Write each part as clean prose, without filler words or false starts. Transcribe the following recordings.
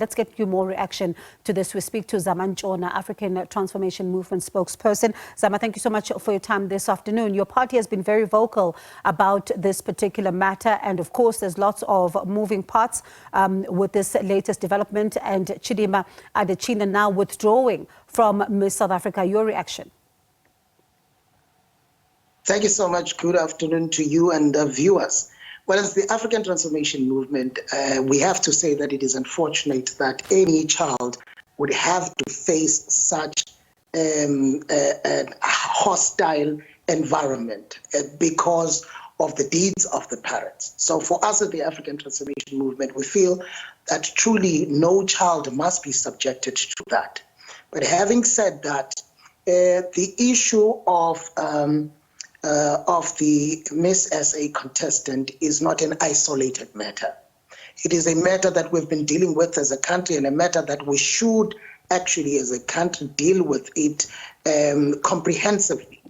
Let's get you more reaction to this. We speak to Zama Ntshona, African Transformation Movement spokesperson. Zama, thank you so much for your time this afternoon. Your party has been very vocal about this particular matter, and of course there's lots of moving parts with this latest development, and Chidimma Adetshina now withdrawing from Miss South Africa. Your reaction? Thank you so much. Good afternoon to you and the viewers. Well, as the African Transformation Movement, we have to say that it is unfortunate that any child would have to face such a hostile environment because of the deeds of the parents. So for us at the African Transformation Movement, we feel that truly no child must be subjected to that. But having said that, the issue of the Miss SA contestant is not an isolated matter. It is a matter that we've been dealing with as a country, and a matter that we should actually as a country deal with it comprehensively,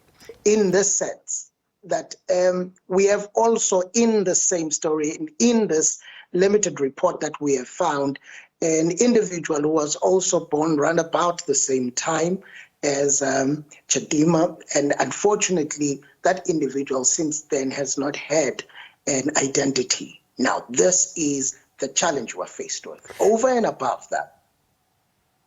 in the sense that we have also in the same story, in this limited report that we have found, an individual who was also born round about the same time as Chidimma, and unfortunately that individual since then has not had an identity. Now this is the challenge we're faced with. Over and above that,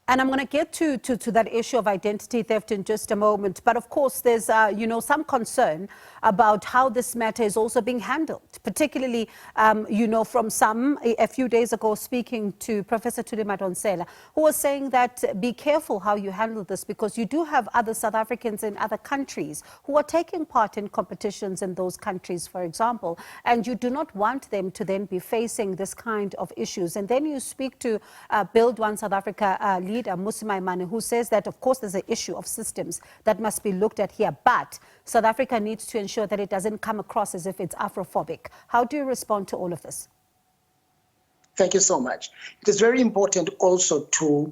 and I'm going to get to that issue of identity theft in just a moment. But of course, there's, some concern about how this matter is also being handled, particularly, from some, a few days ago, speaking to Professor Chidimma Adetshina, who was saying that be careful how you handle this, because you do have other South Africans in other countries who are taking part in competitions in those countries, for example, and you do not want them to then be facing this kind of issues. And then you speak to Build One South Africa leader, Maimane, who says that, of course, there's an issue of systems that must be looked at here, but South Africa needs to ensure that it doesn't come across as if it's Afrophobic. How do you respond to all of this? Thank you so much. It is very important also to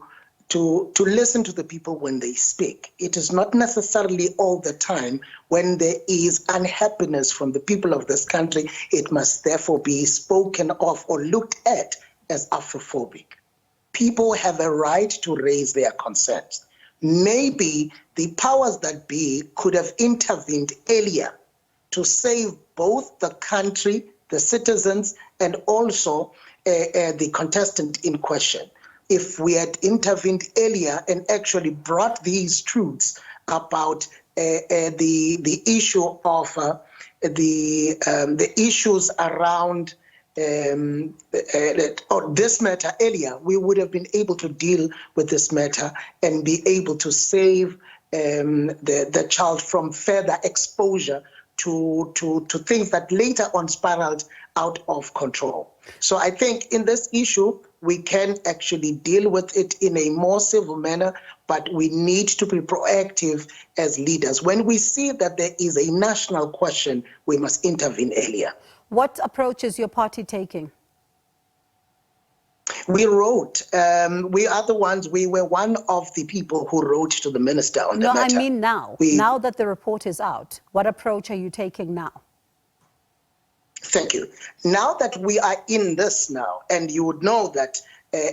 listen to the people when they speak. It is not necessarily all the time when there is unhappiness from the people of this country, it must therefore be spoken of or looked at as Afrophobic. People have a right to raise their concerns. Maybe the powers that be could have intervened earlier to save both the country, the citizens, and also the contestant in question. If we had intervened earlier and actually brought these truths about the issue of the issues around this matter earlier, we would have been able to deal with this matter and be able to save the child from further exposure to things that later on spiraled out of control. So I think in this issue, we can actually deal with it in a more civil manner, but we need to be proactive as leaders. When we see that there is a national question, we must intervene earlier. What approach is your party taking? We wrote, we were one of the people who wrote to the minister on the matter. No, I mean now. Now that the report is out, what approach are you taking now? Thank you. Now that we are in this now, and you would know that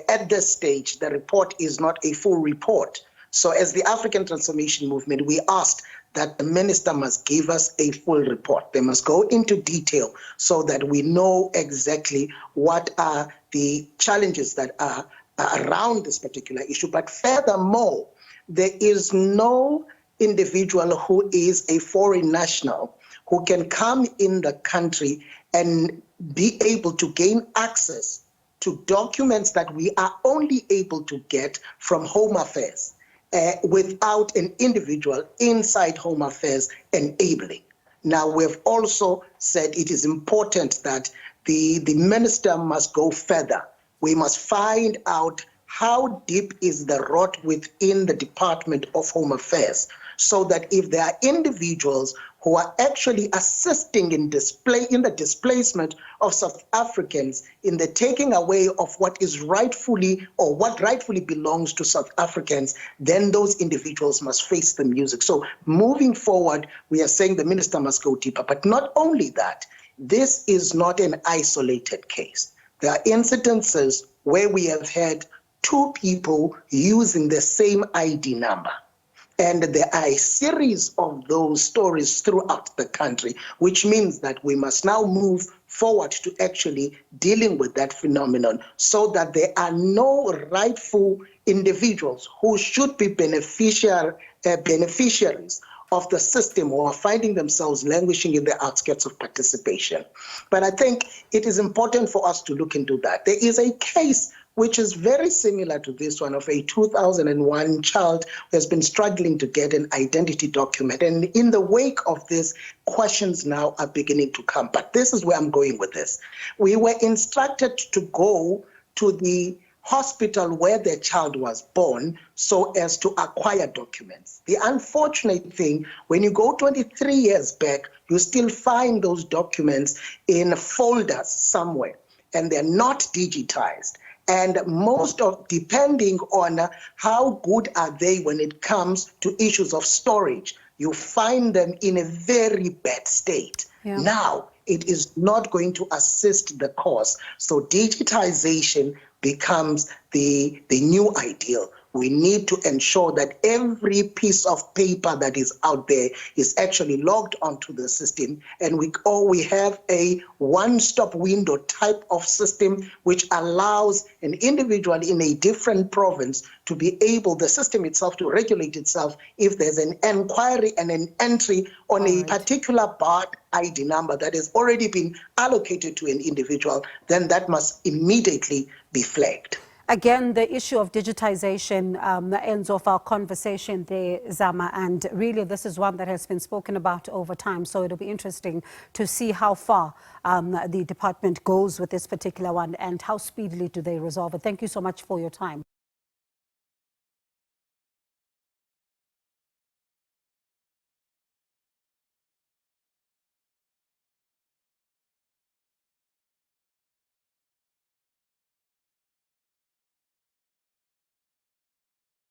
at this stage, the report is not a full report. So as the African Transformation Movement, we asked that the minister must give us a full report. They must go into detail so that we know exactly what are the challenges that are around this particular issue. But furthermore, there is no individual who is a foreign national who can come in the country and be able to gain access to documents that we are only able to get from Home Affairs without an individual inside Home Affairs enabling. Now, we've also said it is important that the minister must go further. We must find out how deep is the rot within the Department of Home Affairs, so that if there are individuals who are actually assisting in the displacement of South Africans, in the taking away of what is rightfully or what rightfully belongs to South Africans, then those individuals must face the music. So moving forward, we are saying the minister must go deeper. But not only that, this is not an isolated case. There are incidences where we have had two people using the same ID number. And there are a series of those stories throughout the country, which means that we must now move forward to actually dealing with that phenomenon so that there are no rightful individuals who should be beneficiaries of the system who are finding themselves languishing in the outskirts of participation. But I think it is important for us to look into that. There is a case which is very similar to this one of a 2001 child who has been struggling to get an identity document. And in the wake of this, questions now are beginning to come. But this is where I'm going with this. We were instructed to go to the hospital where the child was born so as to acquire documents. The unfortunate thing, when you go 23 years back, you still find those documents in folders somewhere, and they're not digitized. And most of, depending on how good are they when it comes to issues of storage, you find them in a very bad state. Yeah. Now, it is not going to assist the cause. So digitization becomes the new ideal. We need to ensure that every piece of paper that is out there is actually logged onto the system, and we have a one-stop window type of system which allows an individual in a different province to be able, the system itself, to regulate itself if there's an inquiry and an entry on a particular barred ID number that has already been allocated to an individual, then that must immediately be flagged. Again, the issue of digitization ends off our conversation there, Zama, and really this is one that has been spoken about over time, so it'll be interesting to see how far the department goes with this particular one and how speedily do they resolve it. Thank you so much for your time.